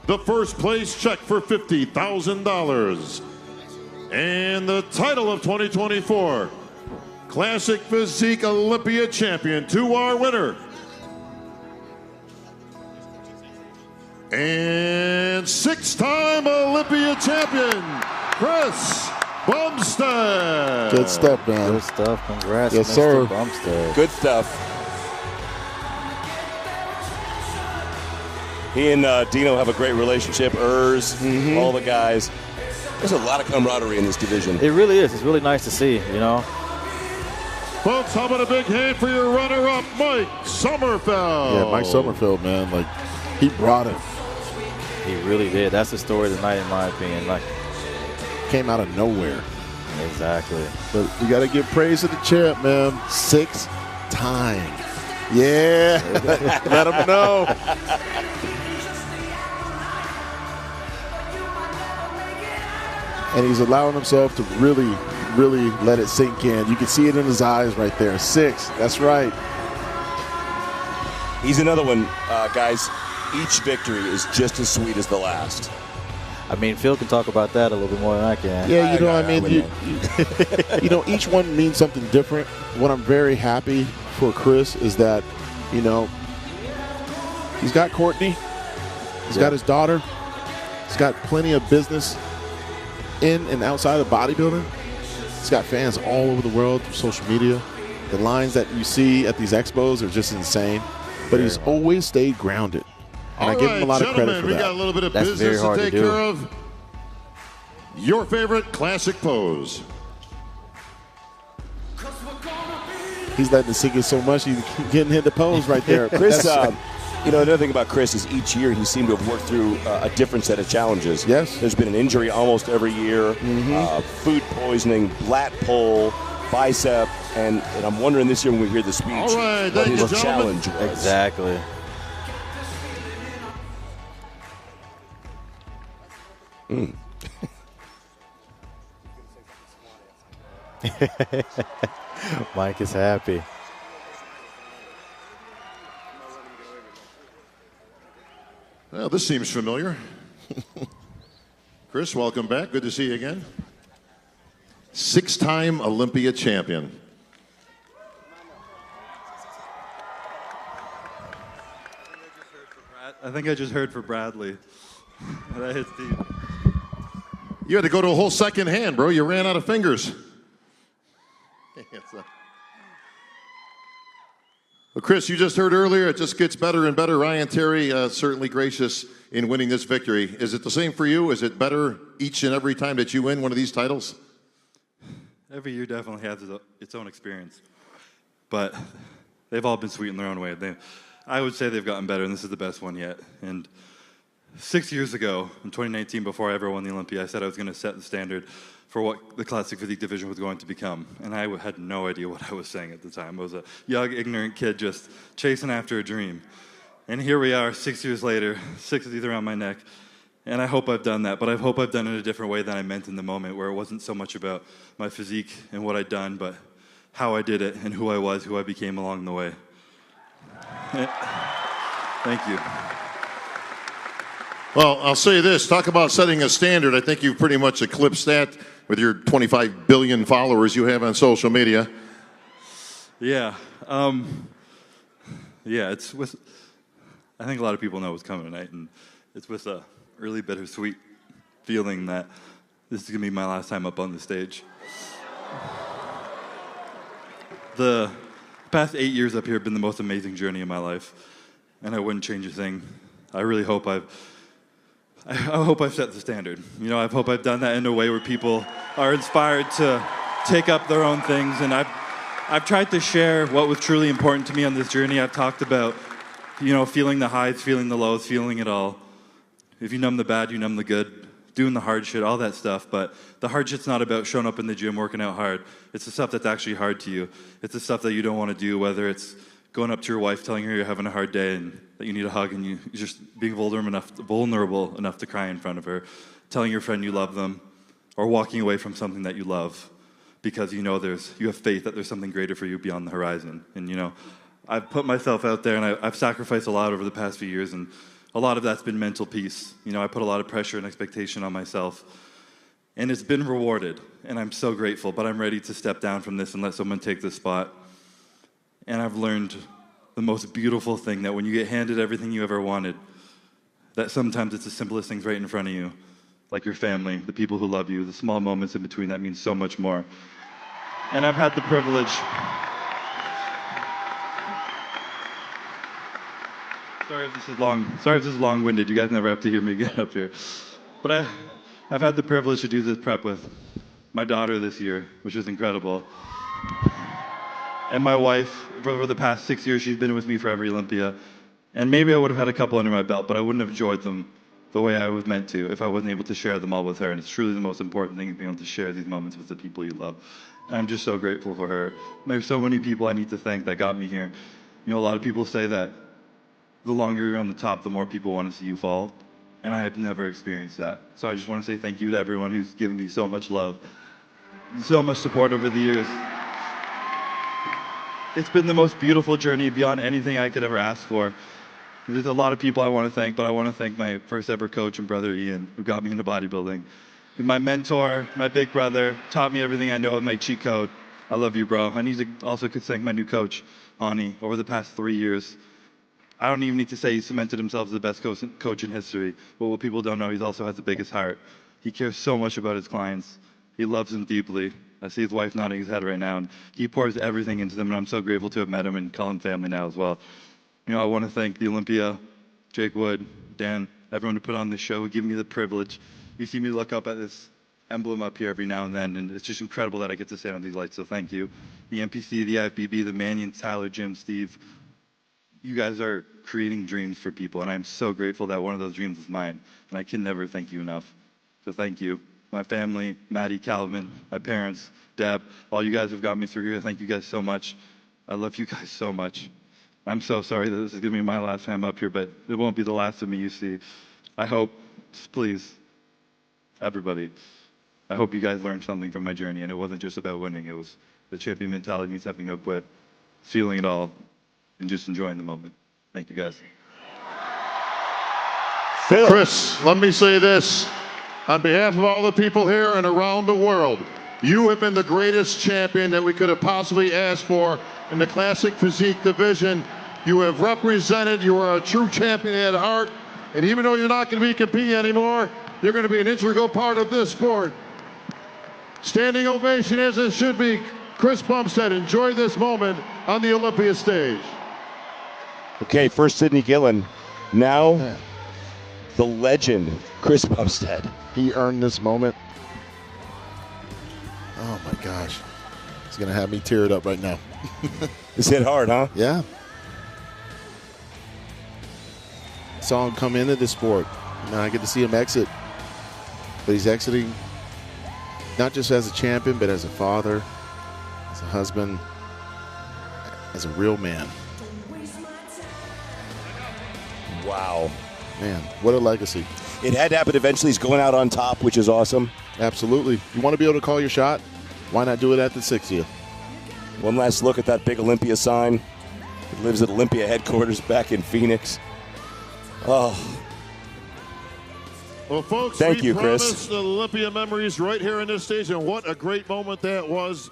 the first place check for $50,000, and the title of 2024 Classic Physique Olympia Champion to our winner. And six-time Olympia champion, Chris Bumstead. Good stuff, man. Good stuff. Congrats, yes, Mr. sir. Bumstead. Good stuff. He and Dino have a great relationship. All the guys. There's a lot of camaraderie in this division. It really is. It's really nice to see, you know. Folks, how about a big hand for your runner-up, Mike Sommerfeld? Yeah, Mike Sommerfeld, man. Like, he brought it. He really did. That's the story of the night, in my opinion. Like, came out of nowhere. Exactly. But you got to give praise to the champ, man. 6 times. Yeah. Let him know. And he's allowing himself to really let it sink in. You can see it in his eyes right there. 6. That's right. He's another one, guys. Each victory is just as sweet as the last. I mean, Phil can talk about that a little bit more than I can. Yeah, you know, I mean, you know, each one means something different. What I'm very happy for Chris is that, you know, he's got Courtney, he's got his daughter, he's got plenty of business in and outside of bodybuilding. He's got fans all over the world through social media. The lines that you see at these expos are just insane. But he's always stayed grounded. And I give him a lot of credit for that. We got a little bit of That's business very hard to take care of. Your favorite classic pose. He's letting it sink in so much, he's getting hit the pose right there. Chris, you know, another thing about Chris is each year he seemed to have worked through a different set of challenges. Yes. There's been an injury almost every year, food poisoning, lat pull, bicep, and I'm wondering this year when we hear the speech what his challenge was. Exactly. Mike is happy. Well, this seems familiar. Chris, welcome back. Good to see you again. 6-time Olympia champion. I think I just heard for Bradley. That hits deep. You had to go to a whole second hand, bro. You ran out of fingers. Well, Chris, you just heard earlier, it just gets better and better. Ryan Terry, certainly gracious in winning this victory. Is it the same for you? Is it better each and every time that you win one of these titles? Every year definitely has its own experience. But they've all been sweet in their own way. I would say they've gotten better, and this is the best one yet. And 6 years ago, in 2019, before I ever won the Olympia, I said I was going to set the standard for what the classic physique division was going to become. And I had no idea what I was saying at the time. I was a young, ignorant kid just chasing after a dream. And here we are, 6 years later, 6 teeth around my neck. And I hope I've done that, but I hope I've done it in a different way than I meant in the moment, where it wasn't so much about my physique and what I'd done, but how I did it and who I was, who I became along the way. Thank you. Well, I'll say this. Talk about setting a standard. I think you've pretty much eclipsed that with your 25 billion followers you have on social media. Yeah. It's with, I think a lot of people know what's coming tonight, and it's with a really bittersweet feeling that this is going to be my last time up on the stage. The past 8 years up here have been the most amazing journey of my life, and I wouldn't change a thing. I really hope I hope I've set the standard. You know, I hope I've done that in a way where people are inspired to take up their own things, and I've tried to share what was truly important to me on this journey. I've talked about, you know, feeling the highs, feeling the lows, feeling it all. If you numb the bad, you numb the good, doing the hard shit, all that stuff. But the hard shit's not about showing up in the gym, working out hard. It's the stuff that's actually hard to you. It's the stuff that you don't want to do, whether it's going up to your wife, telling her you're having a hard day and that you need a hug, and you're just being vulnerable enough to cry in front of her, telling your friend you love them, or walking away from something that you love because you know you have faith that there's something greater for you beyond the horizon. And, you know, I've put myself out there, and I've sacrificed a lot over the past few years, and a lot of that's been mental peace. You know, I put a lot of pressure and expectation on myself, and it's been rewarded, and I'm so grateful, but I'm ready to step down from this and let someone take this spot. And I've learned the most beautiful thing, that when you get handed everything you ever wanted, that sometimes it's the simplest things right in front of you, like your family, the people who love you, the small moments in between that mean so much more. And I've had the privilege. Sorry if this is long-winded. You guys never have to hear me get up here. But I've had the privilege to do this prep with my daughter this year, which is incredible. And my wife, for the past 6 years, she's been with me for every Olympia. And maybe I would have had a couple under my belt, but I wouldn't have enjoyed them the way I was meant to if I wasn't able to share them all with her. And it's truly the most important thing, is being able to share these moments with the people you love. And I'm just so grateful for her. There's so many people I need to thank that got me here. You know, a lot of people say that the longer you're on the top, the more people want to see you fall. And I have never experienced that. So I just want to say thank you to everyone who's given me so much love, so much support over the years. It's been the most beautiful journey beyond anything I could ever ask for. There's a lot of people I want to thank, but I want to thank my first ever coach and brother, Ian, who got me into bodybuilding. My mentor, my big brother, taught me everything I know of my cheat code. I love you, bro. I need to also thank my new coach, Ani, over the past 3 years. I don't even need to say he cemented himself as the best coach in history. But what people don't know, he also has the biggest heart. He cares so much about his clients. He loves them deeply. I see his wife nodding his head right now, and he pours everything into them, and I'm so grateful to have met him and call him family now as well. You know, I want to thank the Olympia, Jake Wood, Dan, everyone who put on this show, who gave me the privilege. You see me look up at this emblem up here every now and then, and it's just incredible that I get to stand on these lights, so thank you. The NPC, the IFBB, the Manions, Tyler, Jim, Steve, you guys are creating dreams for people, and I'm so grateful that one of those dreams is mine, and I can never thank you enough. So thank you. My family, Maddie, Calvin, my parents, Deb, all you guys have got me through here. Thank you guys so much. I love you guys so much. I'm so sorry that this is going to be my last time up here, but it won't be the last of me you see. I hope, please, everybody, I hope you guys learned something from my journey, and it wasn't just about winning. It was the champion mentality means having no quit, feeling it all, and just enjoying the moment. Thank you, guys. Chris, let me say this. On behalf of all the people here and around the world, you have been the greatest champion that we could have possibly asked for in the classic physique division. You have represented, you are a true champion at heart, and even though you're not going to be competing anymore, you're going to be an integral part of this sport. Standing ovation as it should be. Chris Bumstead, enjoy this moment on the Olympia stage. Okay, first Sidney Gillen, now the legend, Chris Bumstead. He earned this moment. Oh my gosh. It's going to have me teared up right now. It's hit hard, huh? Yeah. Saw him come into this sport. Now I get to see him exit. But he's exiting not just as a champion, but as a father, as a husband, as a real man. Wow. Man, what a legacy. It had to happen eventually. He's going out on top, which is awesome. Absolutely. You want to be able to call your shot? Why not do it at the 60th? One last look at that big Olympia sign. He lives at Olympia headquarters back in Phoenix. Oh. Well, folks, thank you, Chris. Promised the Olympia memories right here in this stage, and what a great moment that was.